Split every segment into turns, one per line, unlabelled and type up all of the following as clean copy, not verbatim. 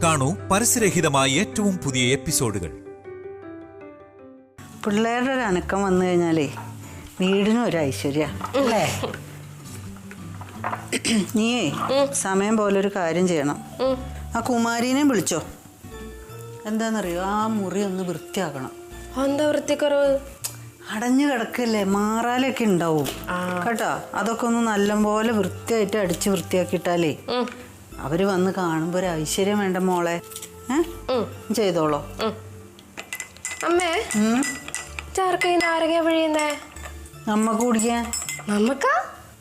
കാണൂ പരസ്യരഹിതമായ ഏറ്റവും പുതിയ എപ്പിസോഡുകൾ.
പിള്ളേരുടെ ഒരു അനക്കം വന്നു കഴിഞ്ഞാലേ വീടിനും ഒരു ഐശ്വര്യ അല്ലേ? നീയേ സമയം പോലെ ഒരു കാര്യം ചെയ്യണം. ആ കുമാരീനെ വിളിച്ചോ. എന്താന്നറിയോ, ആ മുറി ഒന്ന് വൃത്തിയാക്കണം.
എന്താ വൃത്തിക്കുറവ്?
അടഞ്ഞു കിടക്കല്ലേ, മാറാലൊക്കെ ഉണ്ടാവും കേട്ടോ. അതൊക്കെ ഒന്ന് നല്ലപോലെ വൃത്തിയായിട്ട് അടിച്ച് വൃത്തിയാക്കിയിട്ടാലേ അവര് വന്ന് കാണുമ്പോ ഒരു ഐശ്വര്യം വേണ്ട മോളെ. ചെയ്തോളോ.
അമ്മേ, ചാർക്കൈ നാരങ്ങ പിഴിയുന്നേ
നമ്മക്ക് കുടിക്കാൻ.
നമ്മക്കാ?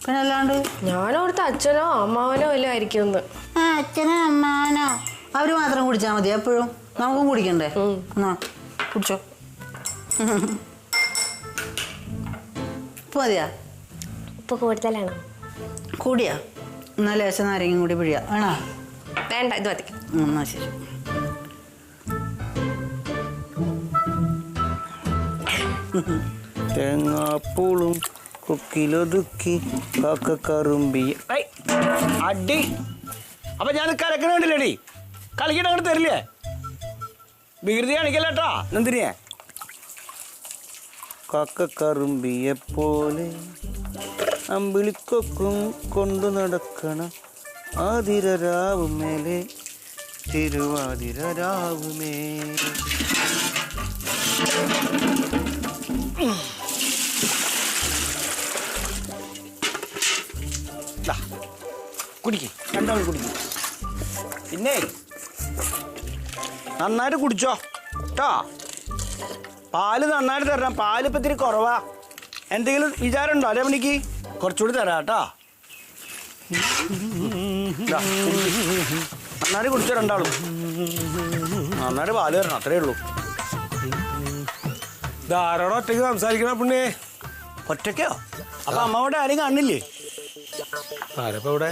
പിന്നെ അല്ലാണ്ട്
ഞാനോടത്ത് അച്ഛനോ അമ്മാവനോ വല്ലതും ആയിരിക്കും.
അച്ഛനോ അമ്മാവനോ അവര് മാത്രം കുടിച്ചാൽ മതി എപ്പോഴും? നമുക്കും കുടിക്കണ്ടേ? എന്നാ കുടിച്ചോ. ഉപ്പ് മതിയാ?
ഉപ്പ് കൂടുതലാണോ?
കൂടിയാ? എന്നാൽ ലേശം നാരങ്ങയും കൂടി പിഴിയാ വേണോ?
വേണ്ട, ഇത് മതി.
എന്നാ ശരി.
തേങ്ങാപ്പൂളും കൊക്കിലൊതുക്കി കാക്കറുമ്പി അടി. അപ്പൊ ഞാൻ കലക്കണ വേണ്ടില്ലേടി, കളിക്കണ അങ്ങോട്ട് തരില്ലേ? വികൃതി കാണിക്കല്ലേട്ടാ. എന്തിനെ കാക്കറുമ്പിയെ പോലെ അമ്പിളിക്കൊക്കും കൊണ്ടു നടക്കണ ആതിരരാവുമേലെ തിരുവാതിരരാവുമേലെ. കുടിക്ക്, രണ്ടാളും കുടിക്കും. പിന്നെ നന്നായിട്ട് കുടിച്ചോ കേട്ടോ. പാല് നന്നായിട്ട് തരണം. പാല് ഇപ്പം ഇത്തിരി കുറവാ. എന്തെങ്കിലും വിചാരമുണ്ടോ? അല്ലേ മണിക്ക് കുറച്ചുകൂടി തരാം കേട്ടോ. നന്നായിട്ട് കുടിച്ചോ രണ്ടാളും. നന്നായിട്ട് പാല് തരണം, അത്രേ ഉള്ളൂ.
ധാരാളം ഒറ്റയ്ക്ക് സംസാരിക്കണ പുണ്ണേ.
ഒറ്റയ്ക്കോ? അപ്പൊ അമ്മാവോടെ ആരും കാണില്ലേ?
ആരപ്പ ഇവിടെ?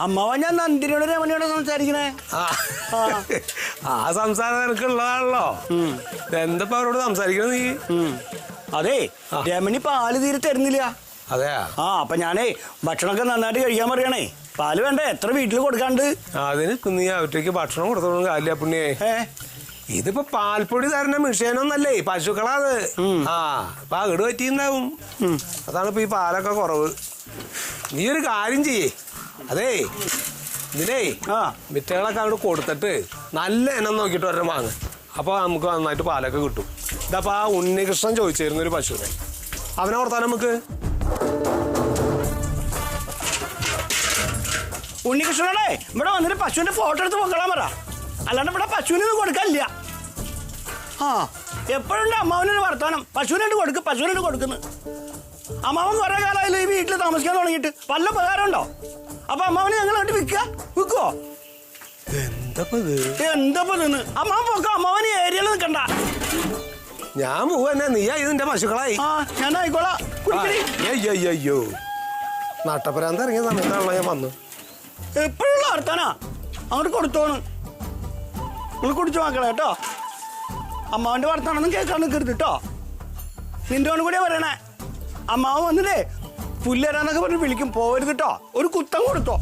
അമ്മാവൻ ഞാൻ നന്ദിനിയോട് രമണിയോടെ സംസാരിക്കണേ.
ആ സംസാരം നിനക്കുള്ളതാണല്ലോ. എന്തപ്പോ അവരോട് സംസാരിക്കണ നീ?
അതെ, രമണി പാല് തീരെ തരുന്നില്ല.
അതെയാ?
അപ്പൊ ഞാനേ ഭക്ഷണമൊക്കെ നന്നായിട്ട് കഴിക്കാൻ പറയണേ. പാല് വേണ്ടേ? എത്ര വീട്ടിൽ കൊടുക്കാണ്ട്?
അതിന് നീ അവറ്റേക്ക് ഭക്ഷണം കൊടുത്തോളും കാര്യമില്ല പുണ്യേ. ഇതിപ്പോ പാൽപ്പൊടി തരുന്ന മിഷേനൊന്നല്ലേ, പശുക്കളാത്. അപ്പൊ അകട് പറ്റിണ്ടാവും. അതാണ് ഇപ്പൊ ഈ പാലൊക്കെ കുറവ്. നീ ഒരു കാര്യം ചെയ്യേ, അതേ ഇതിലേ വിറ്റകളൊക്കെ അങ്ങോട്ട് കൊടുത്തിട്ട് നല്ല ഇനം നോക്കിയിട്ട് ഒരെണ്ണം വാങ്ങ്. അപ്പൊ നമുക്ക് നന്നായിട്ട് പാലൊക്കെ കിട്ടും. ഇതപ്പോ ആ ഉണ്ണികൃഷ്ണൻ ചോദിച്ചിരുന്ന ഒരു പശുവിനെ, അവനെ ഓർത്താൻ നമുക്ക്.
ഉണ്ണികൃഷ്ണനോടെ ഇവിടെ വന്നിട്ട് പശുവിന്റെ ഫോട്ടോ എടുത്ത് പൊക്കളാൻ പറ. അല്ലാണ്ട് ഇവിടെ പശുവിനൊന്നും കൊടുക്കാനില്ല. എപ്പോഴുണ്ട് അമ്മാവനൊരു വർത്താനം, പശുവിനോട് കൊടുക്കും പശുവിനോട് കൊടുക്കുന്നു. അമ്മാവൻ കുറെ കാലമായാലും ഈ വീട്ടിൽ താമസിക്കാൻ തുടങ്ങിയിട്ട് വല്ല ഉപകാരം ഉണ്ടോ? അപ്പൊ അമ്മാവനെ ഞങ്ങളായിട്ട് വിൽക്കുവോ? എന്തപ്പോ നിന്ന് അമ്മാവൻ പോക്കോ. അമ്മാവൻ ഈ ഏരിയയിൽ നിൽക്കണ്ട.
ഞാൻ പോവന്നെ, നീ ഇതിന്റെ പശുക്കളായി.
ഞാൻ ആയിക്കോളാം.
അയ്യോ, നട്ടപ്പരാന്ത് ഇറങ്ങിയ സമയത്താണല്ലോ ഞാൻ വന്നു.
എപ്പോഴുള്ള വർത്താനാ. അങ്ങോട്ട് കൊടുത്തോണ്. നിങ്ങൾ കുടിച്ചു നോക്കളെ കേട്ടോ. അമ്മാവന്റെ വർത്താനൊന്നും കേൾക്കാൻ നിൽക്കരുത് കേട്ടോ. നിന്റെ ഓണ് കൂടിയാ പറയണേ. അമ്മാവൻ വന്നിട്ടേ പുല്ല് തരാന്നൊക്കെ പറഞ്ഞ് വിളിക്കും. പോരുത് കേട്ടോ. ഒരു കുത്തം കൊടുത്തോ.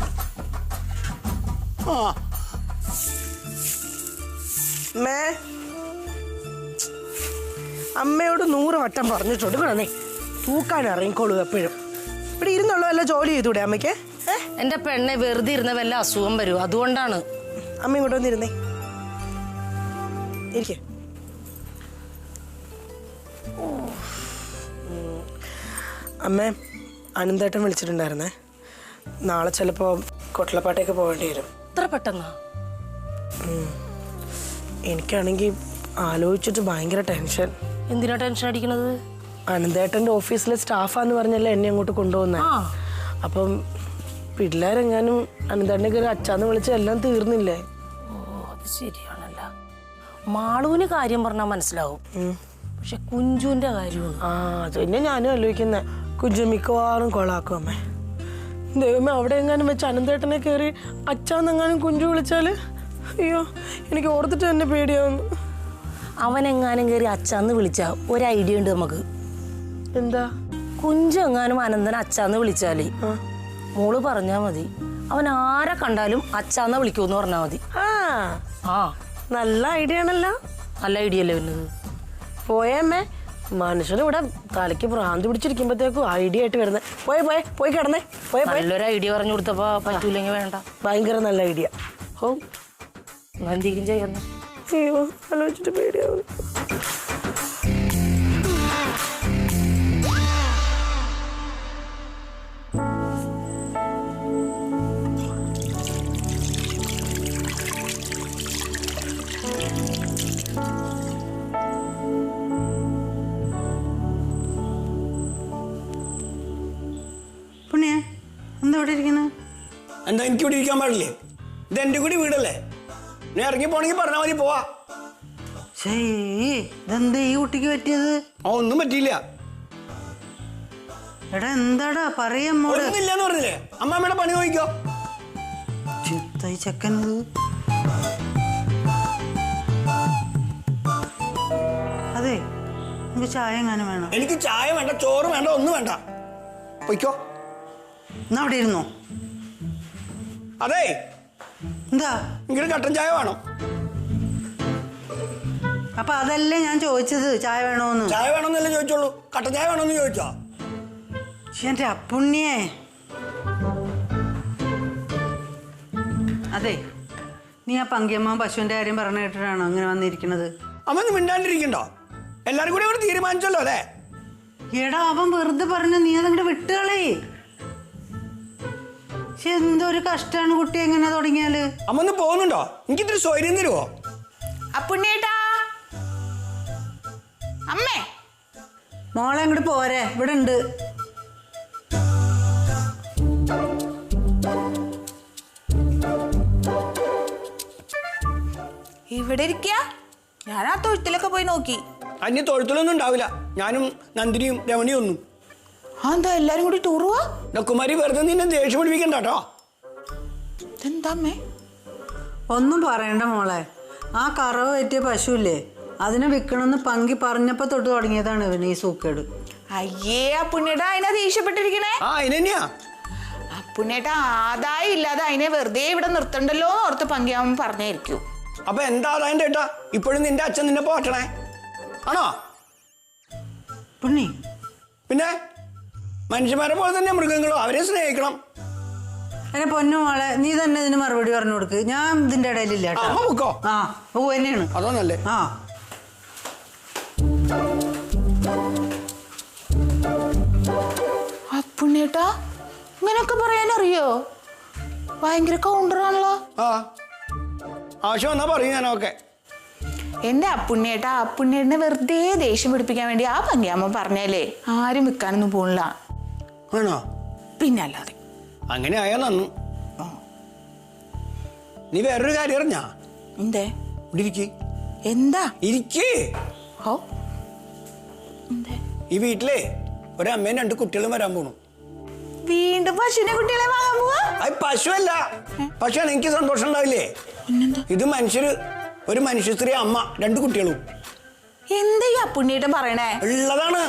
അമ്മയോട് 100 വട്ടം പറഞ്ഞിട്ടുണ്ട് കിടന്നേ, തൂക്കാൻ ഇറങ്ങിക്കോളൂ എപ്പോഴും. ഇവിടെ ഇരുന്നുള്ള വല്ല ജോലി ചെയ്തൂടെ അമ്മയ്ക്ക്?
എന്റെ പെണ്ണെ വെറുതെ ഇരുന്ന വല്ല അസുഖം വരും, അതുകൊണ്ടാണ്.
അമ്മ ഇങ്ങോട്ട് വന്നിരുന്നേ, ഇരിക്കേ. അമ്മേ, അനന്തേട്ടൻ വിളിച്ചിട്ടുണ്ടായിരുന്നേ. നാളെ ചിലപ്പോ കൊട്ടലപ്പാട്ടേക്ക് പോകേണ്ടി വരും.
ഇത്ര പെട്ടെന്നാ?
എനിക്കാണെങ്കിൽ ആലോചിച്ചിട്ട് ഭയങ്കര ടെൻഷൻ.
എന്തിനാ ടെൻഷൻ അടിക്കണത്?
അനന്തേട്ടൻ്റെ ഓഫീസിലെ സ്റ്റാഫാന്ന് പറഞ്ഞല്ലേ എന്നെ അങ്ങോട്ട് കൊണ്ടുപോകുന്നേ. അപ്പം പിള്ളേരെങ്ങാനും അനന്തേട്ടനെ കയറി അച്ഛാന്ന് വിളിച്ച് എല്ലാം തീർന്നില്ലേ?
ഓ, അത് ശരിയാണല്ല. മാളൂന് കാര്യം പറഞ്ഞാൽ മനസ്സിലാവും, പക്ഷെ കുഞ്ചുവിന്റെ കാര്യമാണ്.
അത് തന്നെ ഞാനും ആലോചിക്കുന്നത്. കുഞ്ചു മിക്കവാറും കൊളാക്കും അമ്മേ. ദൈവമേ, അവിടെ എങ്ങാനും വെച്ച് അനന്തേട്ടനെ കയറി അച്ഛാന്നെങ്ങാനും കുഞ്ചു വിളിച്ചാല് അയ്യോ, എനിക്ക് ഓർത്തിട്ട് തന്നെ പേടിയാവുന്നു.
അവനെങ്ങാനും കയറി അച്ഛാന്ന് വിളിച്ചാ ഒരു ഐഡിയ ഉണ്ട് നമുക്ക്.
എന്താ?
കുഞ്ചെങ്ങാനും അനന്തൻ അച്ഛാന്ന് വിളിച്ചാല് മോള് പറഞ്ഞാ മതി, അവൻ ആരെ കണ്ടാലും അച്ഛാന്ന വിളിക്കൂന്ന് പറഞ്ഞാൽ മതി. ആ
നല്ല ഐഡിയ ആണല്ലോ.
നല്ല ഐഡിയ അല്ലേ വരുന്നത്.
പോയമ്മേ, മനുഷ്യനിവിടെ തലയ്ക്ക് ഭ്രാന്തി പിടിച്ചിരിക്കുമ്പോഴത്തേക്കും ഐഡിയ ആയിട്ട് വരുന്നത്. പോയി കിടന്നേ.
നല്ലൊരു ഐഡിയ പറഞ്ഞു കൊടുത്തപ്പോ പറ്റൂലെങ്കിൽ വേണ്ട.
ഭയങ്കര നല്ല ഐഡിയ.
ഓ എന്തെങ്കിലും ചെയ്യുന്നു.
അയ്യോ, ആലോചിച്ചിട്ട് പേടിയാവും.
പുണ്യ എന്താ ഇവിടെ ഇരിക്കുന്നത്?
എന്താ എനിക്ക് ഇവിടെ ഇരിക്കാൻ പാടില്ലേ? ഇത് എൻ്റെ കൂടി വീടല്ലേ. നീ ഇറങ്ങി പോണെങ്കിൽ പറഞ്ഞാൽ മതി, പോവാ.
ഇതെന്താ ഈ കുട്ടിക്ക് പറ്റിയത്?
ഒന്നും പറ്റിയില്ല.
എടാ എന്താടാ പറയമ്മോട്.
ഒന്നുമില്ലെന്ന് പറഞ്ഞില്ലേ? അമ്മാമ്മയുടെ പണി നോക്കിക്കോ.
ചിത്തായി ചെക്കനത്. അതെ, എനിക്ക് ചായ എങ്ങാനും വേണം.
എനിക്ക് ചായ വേണ്ട, ചോറ് വേണ്ട, ഒന്നും വേണ്ട. പൊയ്ക്കോ.
എന്നാ അവിടെ ഇരുന്നോ.
അതെ,
എന്താ
എനിക്ക് കട്ടൻ ചായ വേണം.
അപ്പൊ അതല്ലേ ഞാൻ ചോദിച്ചത്, ചായ വേണോന്ന്.
ചായ വേണമെന്നല്ലേ ചോദിച്ചോളൂ, കട്ടൻ ചായ വേണമെന്ന് ചോദിച്ചോ?
എന്റെ അപ്പുണ്ണിയേ, അതെ നീ ആ പങ്കിയമ്മ പശുവിന്റെ കാര്യം പറഞ്ഞു കേട്ടിട്ടാണോ അങ്ങനെ വന്നിരിക്കണത്?
അമ്മ മിണ്ടാണ്ടിരിക്കണ്ടോ? എല്ലാരും കൂടി അവർ തീരുമാനിച്ചല്ലോ അല്ലേ?
എടാ അവൻ വെറുതെ പറഞ്ഞു, നീ അതങ്ങോട്ട് വിട്ടുകളേ. പക്ഷെ എന്തൊരു കഷ്ടാണ് കുട്ടി എങ്ങനെ തുടങ്ങിയാല്.
അമ്മ ഒന്ന് പോകുന്നുണ്ടോ? എനിക്ക് ഇത്തിരി സ്വൈര്യം തരുവോ?
അപ്പുണ്ണിയേട്ടാ, അമ്മേ
മോളെ അങ്ങോട്ട് പോരെ, ഇവിടെ ഉണ്ട്.
ഇവിടെ ഇരിക്കുക. ഞാൻ ആ തൊഴുത്തിലൊക്കെ പോയി നോക്കി.
അന്യ തൊഴുത്തിലൊന്നും ഉണ്ടാവില്ല. ഞാനും നന്ദിനിയും രമണിയും ഒന്നും.
എന്താ എല്ലാരും കൂടി ടൂർ പോവാ?
കുമാരി വെറുതെ നിന്നെ ദേഷ്യം പിടിപ്പിക്കണ്ട കേട്ടോ.
എന്താ അമ്മേ?
ഒന്നും പറയണ്ട മോളെ. ആ കറവ് പറ്റിയ പശുവില്ലേ, അതിനെ വിൽക്കണമെന്ന് പങ്കി പറഞ്ഞപ്പോ തൊട്ട് തുടങ്ങിയതാണ് ഇവന് ഈ സൂക്കേട്.
അയ്യേ അപ്പുണ്ണിയേട്ടാ, അതിനാ ദേഷ്യപ്പെട്ടിരിക്കണേ.
അതിനെന്നെയാ.
അപ്പുണ്ണിയേട്ടാ ആദായം ഇല്ലാതെ അതിനെ വെറുതെ ഇവിടെ നിർത്തണ്ടല്ലോ ഓർത്ത് പങ്കിയാവും പറഞ്ഞായിരിക്കും.
അപ്പൊ എന്താ ആദായം ചേട്ടാ? ഇപ്പോഴും നിന്റെ അച്ഛൻ നിന്നെ പോറ്റണേ ആണോ?
പുണ്ണി,
പിന്നെ മനുഷ്യന്മാരെ പോലെ തന്നെ മൃഗങ്ങളോ, അവരെ സ്നേഹിക്കണം.
എന്നെ പൊന്നു മോളെ, നീ തന്നെ ഇതിന് മറുപടി പറഞ്ഞു കൊടുക്ക്. ഞാൻ ഇതിന്റെ ഇടയിലില്ല കേട്ടോ. ആ പൂ തന്നെയാണ്.
അതോ നല്ലേ.
ആ
അപ്പുണ്ണിയേട്ടാ ഇങ്ങനൊക്കെ പറയാനറിയോ? ഭയങ്കര കൗണ്ടറാണല്ലോ.
ആ ആവശ്യം വന്നാ പറയും ഞാനൊക്കെ.
എന്റെ അപ്പുണ്ണിയേട്ടാ, അപ്പുണ്ണിയേട്ടനെ വെറുതെ ദേഷ്യം പിടിപ്പിക്കാൻ വേണ്ടി ആ പങ്കിയാമ്മ പറഞ്ഞാലേ ആരും വിൽക്കാനൊന്നും പോണില്ല.
ആണോ?
പിന്നല്ലാതെ.
അങ്ങനെ ആയാ നന്നു. നീ വേറൊരു കാര്യം അറിഞ്ഞാ?
എന്തേ?
ഇവിടെ ഇരിക്ക്.
എന്താ?
ഇരിക്ക്.
ഓ എന്തേ?
ഈ വീട്ടിലെ ഒരമ്മയും 2 കുട്ടികളും വരാൻ പോണു.
വീണ്ടും പശുവിനെ കുട്ടികളെ വാങ്ങാൻ പോവാ?
അത് പശുവല്ല. പശുവാണ് എനിക്ക് സന്തോഷം ഉണ്ടാവില്ലേ? ഇത് ഒരു മനുഷ്യ സ്ത്രീ അമ്മ, 2 കുട്ടികളും.
എന്താ ഈ അപ്പുണ്ണിയേട്ടൻ പറയണേ?
ഉള്ളതാണ്.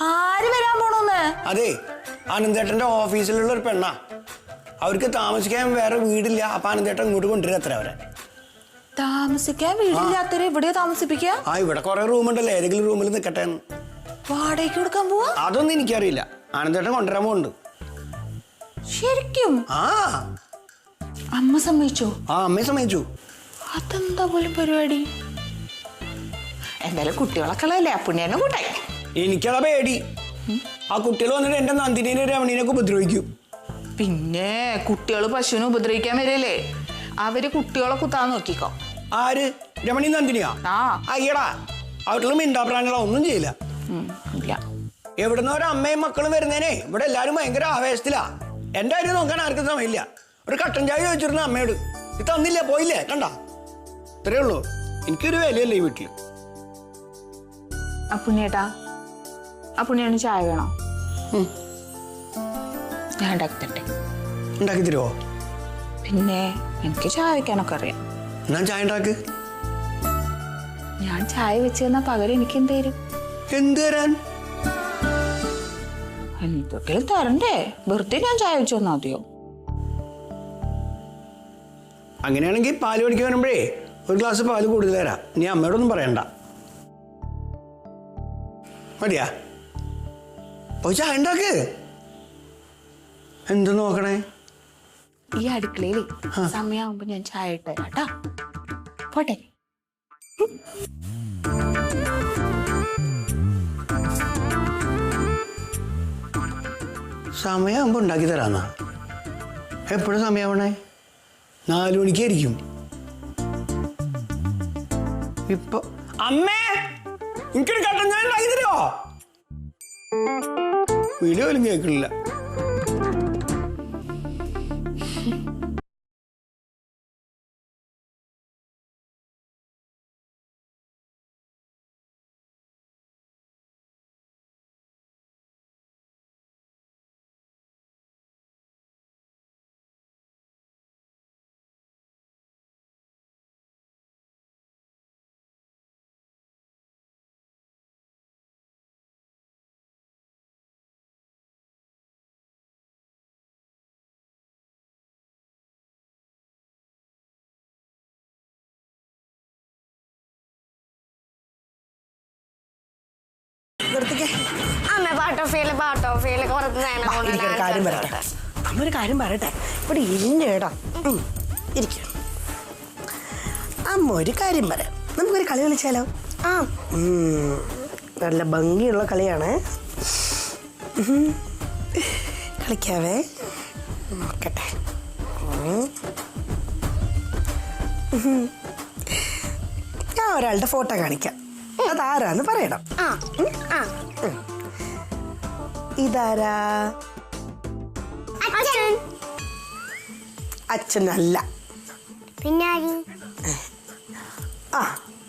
ആര് വരാൻ പോണോന്ന്?
അതെ, ആനന്ദേട്ടന്റെ ഓഫീസിലുള്ള ഒരു പെണ്ണാ. അവർക്ക് താമസിക്കാൻ വേറെ വീടില്ല. അപ്പൊ ആനന്ദേട്ടൻ ഇങ്ങോട്ട് കൊണ്ടുവരും അത്ര അവരെ.
താമസിക്കാൻ വീടില്ലാത്തവരെ എവിടെയോ താമസിപ്പിക്കുക?
ആ ഇവിടെ കുറെ റൂമുണ്ടല്ലോ, ഏതെങ്കിലും റൂമിൽ നിൽക്കട്ടെ.
വാടകയ്ക്ക് കൊടുക്കാൻ പോവാ?
അതൊന്നും എനിക്കറിയില്ല. ആനന്ദേട്ടൻ കൊണ്ടുവരാൻ പോകുന്നുണ്ട്.
ശരിക്കും?
ആ
അമ്മ സമ്മതിച്ചോ?
ആ അമ്മയെ സമ്മതിച്ചു.
അതെന്താ പോലും പരിപാടി? എന്തായാലും കുട്ടികളൊക്കെ ഉള്ളതല്ലേ, അപ്പുണ്ണിയെ കൂട്ടായി.
എനിക്കതാ പേടി. ആ കുട്ടികൾ വന്നിട്ട് എന്റെ നന്ദിനെ രമണീനൊക്കെ ഉപദ്രവിക്കും.
പിന്നെ കുട്ടികൾ പശുവിനെ ഉപദ്രവിക്കാൻ വരില്ലേ? അവര് കുട്ടികളെ കുത്താൻ നോക്കിക്കോ.
ആര്? രമണി നന്ദിനിയാ?
ആ
അയ്യടാ, അവരുടെ മിണ്ടാപ്രാണികളോ ഒന്നും ചെയ്യില്ല.
ഇല്ല.
എവിടുന്ന് ഒരു അമ്മയും മക്കളും വരുന്നേനെ ഇവിടെ എല്ലാരും ഭയങ്കര ആവേശത്തിലാ. എന്റെ കാര്യം നോക്കാൻ ആർക്കും സമയമില്ല. ഒരു കട്ടൻ ചായ ചോദിച്ചിരുന്ന അമ്മയോട് ഇത് തന്നില്ല, പോയില്ലേ, കണ്ട. ഇത്രേ ഉള്ളൂ. എനിക്കൊരു വിലയല്ലേ ഈ വീട്ടില്.
അപ്പുണ്ണിയേട്ടാ, അപ്പുണ്ണിയാണ് ചായ വേണോ? ഞാൻ ഉണ്ടാക്കി
ഉണ്ടാക്കി തരുമോ?
പിന്നെ എനിക്ക് ചായ വെക്കാനൊക്കെ അറിയാം.
എന്നാ ചായ ഉണ്ടാക്ക്.
ഞാൻ ചായ വെച്ച് തന്നാ പകരം എനിക്ക് എന്ത് തരും?
എന്ത് തരാൻ?
എന്തൊക്കെയും തരണ്ടേ? വെറുതെ ഞാൻ ചായ വെച്ച് തന്നാ മതിയോ?
അങ്ങനെയാണെങ്കിൽ പാല് മേടിക്കാൻ വരുമ്പോഴേ ഒരു ഗ്ലാസ് പാല് കൂടുതൽ തരാം. നീ അമ്മയോടൊന്നും പറയണ്ട. മതിയാ? പോയി ചായ ഉണ്ടാക്ക്. എന്ത് നോക്കണേ?
ഈ അടുക്കളയിലേ സമയമാകുമ്പോ ഞാൻ ചായ ഇട്ട് തരാം കേട്ടോ. പോട്ടെ.
സമയമാകുമ്പോ ഉണ്ടാക്കി തരാന്നാ? എപ്പോഴും സമയമാവണേ? 4 മണിക്കായിരിക്കും. ഇപ്പൊ അമ്മേ എനിക്കൊരു കട്ടൻ ചായ ഉണ്ടാക്കി തരുമോ? വീഡിയോ പോലും കേൾക്കണില്ല.
അമ്മ പാട്ടോഫിയില് കുറച്ച്
കാര്യം പറയട്ടെ. അമ്മ ഒരു കാര്യം പറയട്ടെ. ഇവിടെ ഇരിഞ്ഞേടാ ഇരിക്കും. അമ്മ ഒരു കാര്യം പറയാം. നമുക്കൊരു കളി കളിച്ചാലോ?
ആ
നല്ല ഭംഗിയുള്ള കളിയാണ്. കളിക്കാവേ. നോക്കട്ടെ. ഞാൻ ഒരാളുടെ ഫോട്ടോ കാണിക്കാം. അതാരാന്ന് പറയണം. ഇതാരാ? അച്ഛനല്ല.
പിന്നാരി?
ആ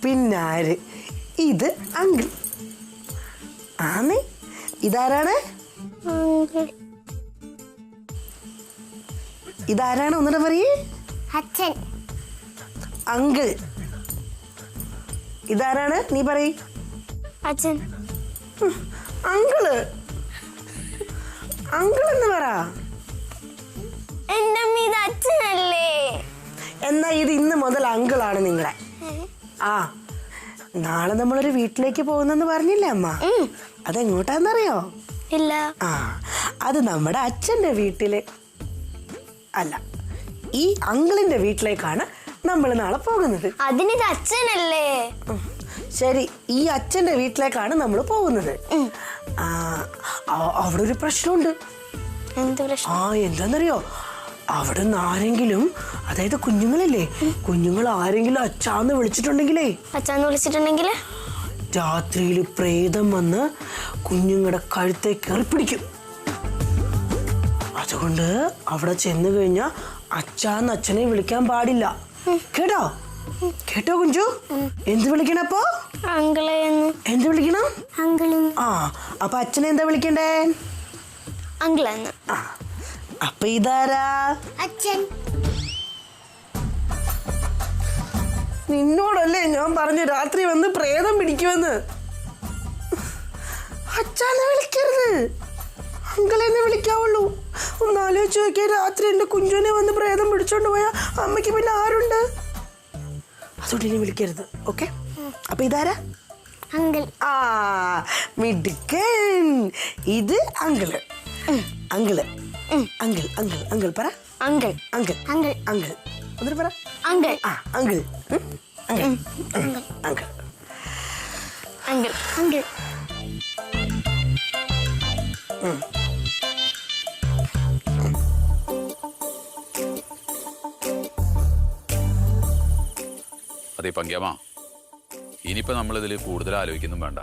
പിന്നാര്? ഇത് അങ്കിൾ ആണ്. ഇതാരാണ്? ഇതാരാണ്? ഒന്നുകൂടെ പറയേ.
അച്ഛൻ.
അങ്കിൾ. ഇതാരാണ്? നീ പറയ്.
അച്ഛൻ.
അങ്കിള്. അങ്കിൾ എന്ന് പറ.
എന്റെ അമ്മ ഇത് അച്ഛനല്ലേ?
എന്നാ ഇത് ഇന്ന് മുതൽ അങ്കിളാണ് നിങ്ങളെ. ആ നാളെ നമ്മളൊരു വീട്ടിലേക്ക് പോകുന്നെന്ന് പറഞ്ഞില്ലേ അമ്മ? അതെങ്ങോട്ടാന്നറിയോ?
ഇല്ല.
ആ അത് നമ്മുടെ അച്ഛൻ്റെ വീട്ടില് അല്ല, ഈ അങ്കിളിന്റെ വീട്ടിലേക്കാണ് നമ്മൾ നാളെ പോകുന്നത്.
അതിനിത് അച്ഛനല്ലേ?
ശരി, ഈ അച്ഛൻ്റെ വീട്ടിലേക്കാണ് നമ്മൾ പോകുന്നത്. അവിടെ ഒരു പ്രശ്നമുണ്ട്.
എന്ത് പ്രശ്നം?
എന്താന്നറിയോ? അവിടെ നിന്ന് ആരെങ്കിലും, അതായത് കുഞ്ഞുങ്ങളില്ലേ, കുഞ്ഞുങ്ങൾ ആരെങ്കിലും അച്ഛാന്ന് വിളിച്ചിട്ടുണ്ടെങ്കിലേ,
അച്ഛാന്ന് വിളിച്ചിട്ടുണ്ടെങ്കിൽ
രാത്രിയിൽ പ്രേതം വന്ന് കുഞ്ഞുങ്ങളുടെ കഴുത്തെ കയറി പിടിക്കും. അതുകൊണ്ട് അവിടെ ചെന്ന് കഴിഞ്ഞാൽ അച്ഛാന്ന് അച്ഛനെ വിളിക്കാൻ പാടില്ല. കേട്ടോ? കേട്ടോ കുഞ്ചു? എന്ത് വിളിക്കണപ്പോ?
അങ്കിളെ.
എന്ത് വിളിക്കണം?
അങ്കിള്.
ആ അപ്പൊ അച്ഛനെ എന്താ വിളിക്കണ്ടേ?
അങ്കിളെന്ന്.
അപ്പൊ ഇതാരാ?
അച്ഛൻ.
നിന്നോടല്ലേ ഞാൻ പറഞ്ഞു രാത്രി വന്ന് പ്രേതം പിടിക്കുമെന്ന്? അച്ഛനെ വിളിക്കരുത്, അങ്കിളെന്നെ വിളിക്കാവുള്ളൂ. ഒന്ന് ആലോചിച്ച് നോക്കിയാൽ രാത്രി എന്റെ കുഞ്ചുവിനെ വന്ന് പ്രേതം പിടിച്ചോണ്ട് പോയാ അമ്മയ്ക്ക് പിന്നെ ആരുണ്ട്? അതുകൊണ്ട് ഇനി വിളിക്കരുത്. ഓക്കെ? അപ്പൊ ഇതാരാ?
അങ്കിൾ.
ആ മിടുക്കൻ. ഇത് uncle. Uncle. Uncle uncle uncle പറ.
അങ്കിൾ.
Uncle
uncle.
അങ്കിൾ. എന്നിട്ട് പറ.
അങ്കിൾ.
ആ uncle. Uncle. Uncle.
Uncle. Uncle.
അതെ പങ്ക്യാമ്മ, ഇനിയിപ്പോൾ നമ്മളിതിൽ കൂടുതൽ ആലോചിക്കൊന്നും വേണ്ട.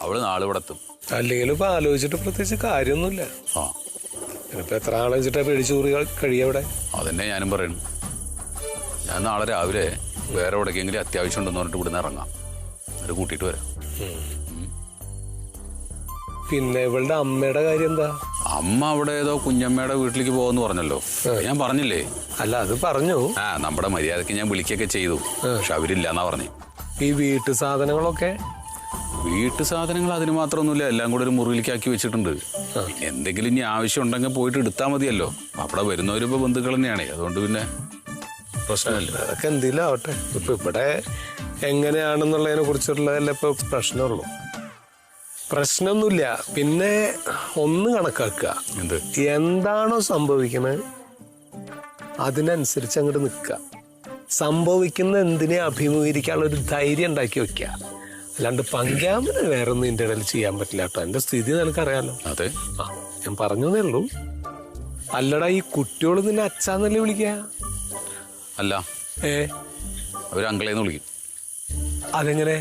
അവള് നാളെ ഇവിടെ എത്തും.
അല്ലെങ്കിലും ഇപ്പൊ ആലോചിച്ചിട്ട് പ്രത്യേകിച്ച് കാര്യമൊന്നുമില്ല.
ആ
ഇപ്പൊ എത്ര ആളെ വെച്ചിട്ടാ പേടിച്ചൂറി കഴിയവിടെ?
അതന്നെ ഞാനും പറയുന്നു. ഞാൻ നാളെ രാവിലെ വേറെ എവിടേക്കെങ്കിലും അത്യാവശ്യം ഉണ്ടെന്ന് പറഞ്ഞിട്ട് ഇവിടുന്ന് ഇറങ്ങാം. എന്നിട്ട് കൂട്ടിയിട്ട് വരാം.
പിന്നെ ഇവളുടെ അമ്മയുടെ കാര്യം എന്താ?
അമ്മ അവിടെ ഏതോ കുഞ്ഞമ്മയുടെ വീട്ടിലേക്ക് പോകുമെന്ന് പറഞ്ഞല്ലോ. ഞാൻ പറഞ്ഞില്ലേ?
അല്ല അത് പറഞ്ഞു.
നമ്മുടെ മര്യാദക്ക് ഞാൻ വിളിക്കൊക്കെ ചെയ്തു. പക്ഷെ അവരില്ലാന്നാ പറഞ്ഞു.
ഈ വീട്ടു സാധനങ്ങളൊക്കെ?
വീട്ടു സാധനങ്ങൾ അതിന് മാത്രമൊന്നുമില്ല, എല്ലാം കൂടെ ഒരു മുറിയിലേക്ക് ആക്കി വെച്ചിട്ടുണ്ട്. എന്തെങ്കിലും ഇനി ആവശ്യം ഉണ്ടെങ്കിൽ പോയിട്ട് എടുത്താൽ മതിയല്ലോ. അവിടെ വരുന്നവരിപ്പോ ബന്ധുക്കൾ തന്നെയാണേ. അതുകൊണ്ട് പിന്നെ പ്രശ്നമില്ല.
അതൊക്കെ എന്തെങ്കിലും ആവട്ടെ. ഇപ്പൊ ഇവിടെ എങ്ങനെയാണെന്നുള്ളതിനെ കുറിച്ചുള്ളതല്ല ഇപ്പൊ പ്രശ്നമുള്ളൂ. പ്രശ്നമൊന്നുമില്ല. പിന്നെ ഒന്ന് കണക്കാക്കുക,
എന്ത്
എന്താണോ സംഭവിക്കുന്നത് അതിനനുസരിച്ച് അങ്ങോട്ട് നിൽക്കുക. സംഭവിക്കുന്ന എന്തിനെ അഭിമുഖീകരിക്കാനുള്ള ഒരു ധൈര്യം ഉണ്ടാക്കി വെക്കുക. അല്ലാണ്ട് പങ്കാമന് വേറെ ഒന്നും ഇതിൻ്റെ ഇടയിൽ ചെയ്യാൻ പറ്റില്ല കേട്ടോ. എൻ്റെ സ്ഥിതി നിനക്കറിയാലോ.
അതെ,
ആ ഞാൻ പറഞ്ഞതേ ഉള്ളൂ. അല്ലടാ, ഈ കുട്ടിയോട് നിന്നെ അച്ഛാന്നല്ലേ വിളിക്കുക?
അല്ല,
അവർ
അങ്കിളേന്ന് വിളിക്കും.
അതെങ്ങനെ?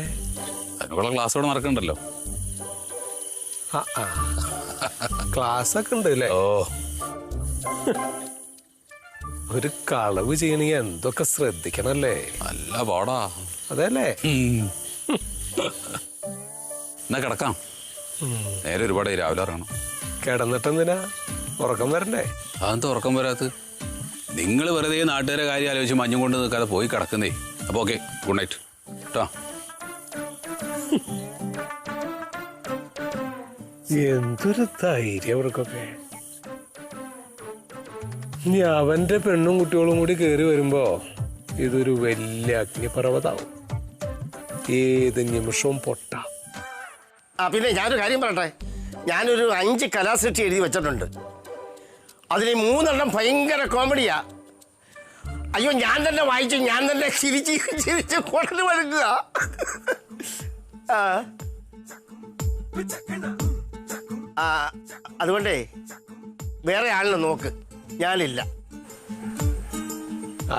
അതിനുള്ള ക്ലാസ് ഇവിടെ നടക്കണ്ടല്ലോ.
ക്ലാസ് ഒക്കെ ഉണ്ട് അല്ലേ?
ഓ,
ഒരു കളവ് ചെയ്യണമെങ്കിൽ എന്തൊക്കെ ശ്രദ്ധിക്കണല്ലേ?
നല്ല പാടാ.
അതെല്ലേ?
എന്നാ കിടക്കാം. നേരെ ഒരുപാട് രാവിലെ ഇറങ്ങണം.
കിടന്നിട്ടെന്തിനാ? ഉറക്കം വരണ്ടേ?
അതെന്താ ഉറക്കം വരാത്ത? നിങ്ങൾ വെറുതെ നാട്ടുകാരെ കാര്യം ആലോചിച്ച് മഞ്ഞും കൊണ്ട് നിൽക്കാതെ പോയി കിടക്കുന്നേ. അപ്പോൾ ഓക്കെ, ഗുഡ് നൈറ്റ് കേട്ടോ.
എന്തൊരു ധൈര്യം അവർക്കൊക്കെ. ഇനി അവന്റെ പെണ്ണും കുട്ടികളും കൂടി കയറി വരുമ്പോ ഇതൊരു വലിയ അഗ്നിപർവ്വതാവും. ഏത് നിമിഷവും പൊട്ടാം.
പിന്നെ ഞാനൊരു കാര്യം പറയട്ടെ. ഞാനൊരു 5 കലാസൃഷ്ടി എഴുതി വെച്ചിട്ടുണ്ട്. അതിൽ 3 ഭയങ്കര കോമഡിയാ. അയ്യോ, ഞാൻ തന്നെ വായിച്ചു, ഞാൻ തന്നെ ചിരിച്ച് കൊണ്ടു വഴുക്കുക. അതുകൊണ്ടേ വേറെ ആളിനെ നോക്ക്, ഞാനില്ല.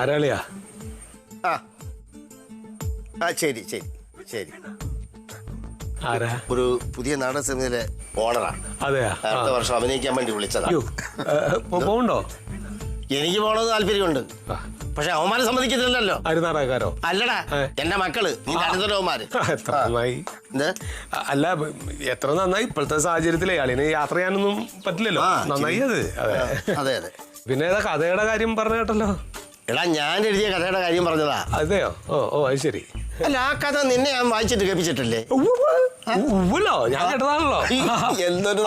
ആരാളിയാ?
ശരി ശരി ശരി.
ആരാ?
ഒരു പുതിയ നാടക സമിതിയിലെ ഓണറാണ്.
അതെയാ?
അടുത്ത വർഷം അഭിനയിക്കാൻ വേണ്ടി വിളിച്ചതാണ്.
പോണ്ടോ?
എനിക്ക് പോകണമെന്ന് താല്പര്യമുണ്ട്. പക്ഷെ അവന്മാരെ സമ്മതിക്കുന്നില്ലല്ലോ.
അരുനാടകക്കാരോ?
അല്ലടാ, എന്റെ മക്കള്, നിന്റെ അടുത്തവന്മാര്.
എത്ര നന്നായി. അല്ല, എത്ര നന്നായി. ഇപ്പോഴത്തെ സാഹചര്യത്തിലെ ആളിന് യാത്ര ചെയ്യാനൊന്നും പറ്റില്ലല്ലോ. നന്നായി അത്.
അതെ അതെ.
പിന്നെ ഏതാ കഥയുടെ കാര്യം പറഞ്ഞ കേട്ടല്ലോ?
എടാ, ഞാൻ എഴുതിയ കഥയുടെ കാര്യം പറഞ്ഞതാ.
അതെയോ? ഓ, അത് ശരി.
അല്ല, ആ കഥ നിന്നെ ഞാൻ വായിച്ചിട്ട് കേൾപ്പിച്ചിട്ടില്ലേ?
ഞാൻ കേട്ടതാണല്ലോ.
എന്തൊരു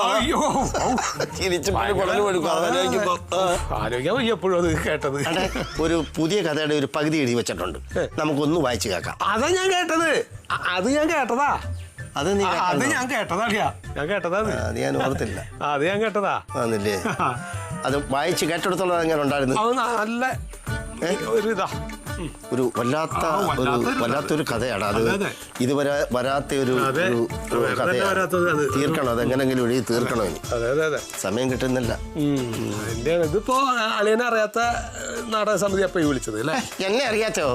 ആലോചിക്കാൻ വയ്യ എപ്പോഴും അത് കേട്ടത്.
ഒരു പുതിയ കഥയുടെ ഒരു പകുതി എഴുതി വെച്ചിട്ടുണ്ട്, നമുക്കൊന്ന് വായിച്ചു കേൾക്കാം.
അതാ ഞാൻ കേട്ടത്. അത് ഞാൻ കേട്ടതാ.
അത്
ഞാൻ കേട്ടതാ. ഞാൻ കേട്ടതാ.
അത് ഞാൻ ഓർത്തില്ല.
അത് ഞാൻ കേട്ടതാ.
ആണല്ലേ? അത് വായിച്ച് കേട്ടെടുത്തോളം എങ്ങനെ ഉണ്ടായിരുന്നു?
നല്ല ഒരു ഇതാ,
ഒരു വല്ലാത്തൊരു കഥയാണ് അത്. ഇതുവരെ വരാത്ത ഒരു കഥയാണ്. തീർക്കണം, അതെങ്ങനെങ്കിലും എഴുതി തീർക്കണം. ഇനി സമയം കിട്ടുന്നില്ല.
ഇതിപ്പോ അളിയനെ അറിയാത്ത നാടക സമിതി അപ്പൊ വിളിച്ചത് അല്ലേ?
എന്നെ അറിയാച്ചോ?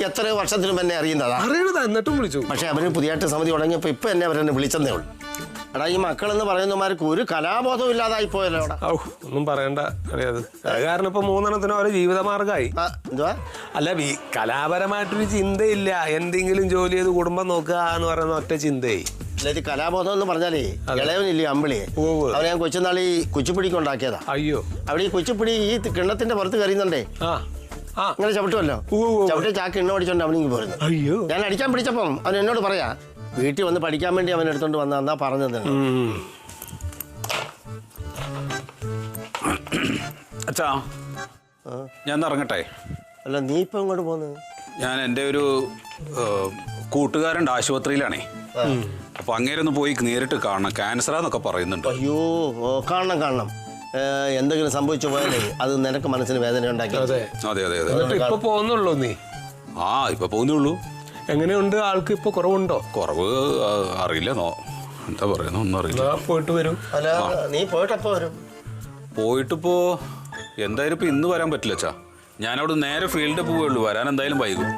എത്ര വർഷത്തിനും എന്നെ അറിയുന്നതാ.
അറിയണതാ, എന്നിട്ടും വിളിച്ചു.
പക്ഷെ അവര് പുതിയതായിട്ട് സമിതി തുടങ്ങിയപ്പോ ഇപ്പൊ എന്നെ അവരെന്നെ വിളിച്ചതേ ഉള്ളൂ. എടാ, ഈ മക്കളെന്ന് പറയുന്നമാർക്ക് ഒരു കലാബോധം ഇല്ലാതായി പോയല്ലോ.
ഒന്നും പറയണ്ട. അറിയാതെ കാരണം ഇപ്പൊ 3 അവരെ ജീവിതമാർഗമായി.
എന്തുവാ?
അല്ല, ഈ കലാപരമായിട്ടൊരു ചിന്തയില്ല. എന്തെങ്കിലും ജോലി ചെയ്ത് കുടുംബം നോക്കുക എന്ന് പറയുന്ന ഒറ്റ ചിന്തയായി.
അല്ലാതെ കലാബോധം എന്ന് പറഞ്ഞാലേ ഇളയവനില്ലേ അമ്പിളിയെ, അവനെ ഞാൻ കൊച്ചുനാളി കുച്ചിപ്പിടിക്ക് ഉണ്ടാക്കിയതാ.
അയ്യോ,
അവിടെ ഈ കുച്ചിപ്പിടി ഈ കിണ്ണത്തിന്റെ പുറത്ത് കയറിയുന്നുണ്ടേ. അങ്ങനെ ചവിട്ടുമല്ലോ. ചവിട്ടി ചാക്ക് കിണ്ണ ഓടിച്ചോണ്ട് അവനിങ്ങ് പോരുന്നു.
അയ്യോ,
ഞാൻ അടിക്കാൻ പിടിച്ചപ്പം അവൻ എന്നോട് പറയാ, വീട്ടിൽ വന്ന് പഠിക്കാൻ വേണ്ടി അവൻ എടുത്തോണ്ട് വന്നാ പറഞ്ഞത്.
അച്ഛാ, ഞാൻ ഇറങ്ങട്ടെ.
അല്ല, നീ ഇപ്പൊ ഇങ്ങോട്ട് പോന്ന്?
ഞാൻ എൻ്റെ ഒരു കൂട്ടുകാരൻ്റെ ആശുപത്രിയിലാണേ. അപ്പൊ അങ്ങേരൊന്ന് പോയി നേരിട്ട് കാണണം. ക്യാൻസറാന്നൊക്കെ പറയുന്നുണ്ട്.
അയ്യോ, കാണണം. എന്തെങ്കിലും സംഭവിച്ചു പോയാലേ അത് നിനക്ക് മനസ്സിന് വേദന ഉണ്ടാക്കി.
അതെ അതെ അതെ.
ഇപ്പൊ പോകുന്നുള്ളൂ നീ?
ഇപ്പൊ പോകുന്നുള്ളൂ.
എങ്ങനെയുണ്ട്? ആൾക്ക് ഇപ്പൊ കുറവുണ്ടോ?
കുറവ് അറിയില്ല. എന്താ പറയുന്ന ഒന്നും അറിയില്ല.
പോയിട്ട് വരും.
അല്ല, നീ പോയിട്ടപ്പോ വരും?
പോയിട്ടിപ്പോ എന്തായാലും ഇപ്പൊ ഇന്ന് വരാൻ പറ്റില്ല അച്ഛാ. ഞാനവിടെ നേരെ ഫീൽഡിൽ പോവുള്ളൂ. വരാൻ എന്തായാലും വൈകും.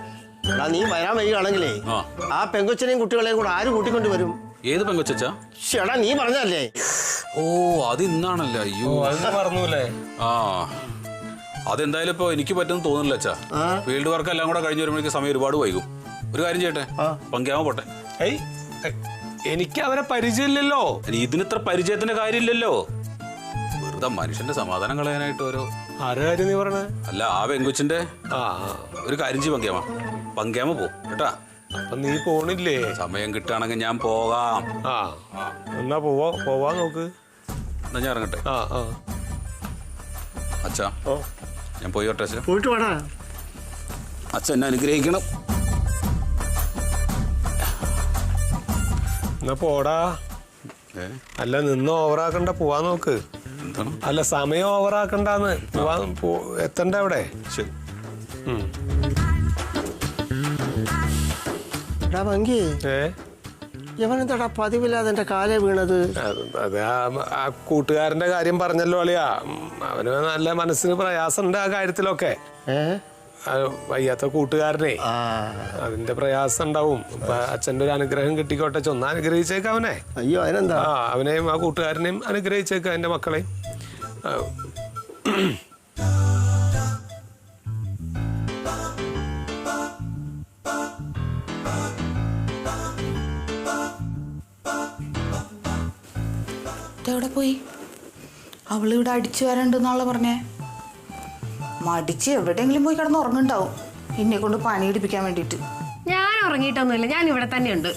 നീ വരാൻ വൈകുകയാണെങ്കിലേ ആ പെങ്കൊച്ചനെയും കുട്ടികളെയും കൂടെ ആര് കൂട്ടിക്കൊണ്ട് വരും?
ഏത് പെങ്കൊച്ചാ?
ചേട്ടാ, നീ പറഞ്ഞല്ലേ?
ഓ, അത് ഇന്നാണല്ലേ? അയ്യോ,
പറഞ്ഞൂല്ലേ?
അതെന്തായാലും ഇപ്പൊ എനിക്ക് പറ്റുമെന്ന് തോന്നുന്നില്ല അച്ഛാ. ഫീൽഡ് വർക്ക് എല്ലാം കൂടെ കഴിഞ്ഞ് വരുമ്പോഴേക്ക് സമയം ഒരുപാട് വൈകും. ഒരു കാര്യം ചെയ്യട്ടെ, പങ്കാമ പോട്ടെ.
എനിക്ക് അവരെ പരിചയമില്ലല്ലോ.
ഇതിനിത്ര പരിചയത്തിന്റെ കാര്യമില്ലല്ലോ. വെറുതെ മനുഷ്യന്റെ സമാധാനം കളയാനായിട്ട് ഓരോ.
ആരെ കാര്യം നീ പറഞ്ഞ?
അല്ല, ആ പെങ്കൊച്ചിന്റെ ഒരു കാര്യം ചെയ്യും. പങ്കാമ പോ കേട്ടാ.
അപ്പൊ നീ പോണില്ലേ?
സമയം കിട്ടുകയാണെങ്കിൽ ഞാൻ പോകാം.
എന്നാ പോവാ നോക്ക്.
എന്നാ ഞാൻ ഇറങ്ങട്ടെ.
അച്ഛാ,
ഞാൻ പോയി വട്ടെ.
പോയിട്ട് വേണ.
അച്ഛൻ അനുഗ്രഹിക്കണം.
എന്നാ പോടാ. അല്ല നിന്ന് ഓവറാക്കണ്ട, പോവാൻ നോക്ക്.
എന്താണ്?
അല്ല സമയം ഓവറാക്കണ്ടെന്ന്. എത്തണ്ട അവിടെ.
ശരി.
എടാ ഭംഗി, ഇവനെന്താടാ പതിവില്ലാതെ എൻ്റെ കാലേ വീണത്?
അത് ആ കൂട്ടുകാരന്റെ കാര്യം പറഞ്ഞല്ലോ അളിയാ. അവന് നല്ല മനസ്സിന് പ്രയാസമുണ്ട് ആ കാര്യത്തിലൊക്കെ. വയ്യാത്ത കൂട്ടുകാരനെ അതിന്റെ പ്രയാസം ഉണ്ടാവും. ഇപ്പൊ അച്ഛന്റെ ഒരു അനുഗ്രഹം കിട്ടിക്കോട്ടെ, ചൊന്ന് അനുഗ്രഹിച്ചേക്ക അവനെ.
അയ്യോ അതിനെന്താ,
അവനെയും ആ കൂട്ടുകാരനെയും അനുഗ്രഹിച്ചേക്ക, എന്റെ മക്കളെയും.
എവിടെ പോയി? അവളിവിടെ അടിച്ചു വരണ്ടെന്നാളെ പറഞ്ഞേ. മടിച്ച് എവിടെയെങ്കിലും പോയി കിടന്ന് ഉറങ്ങുണ്ടാവും എന്നെ കൊണ്ട് പണിയെടുപ്പിക്കാൻ വേണ്ടിയിട്ട്.
ഞാൻ ഉറങ്ങിയിട്ടൊന്നുമില്ല, ഞാൻ ഇവിടെ തന്നെ ഉണ്ട്.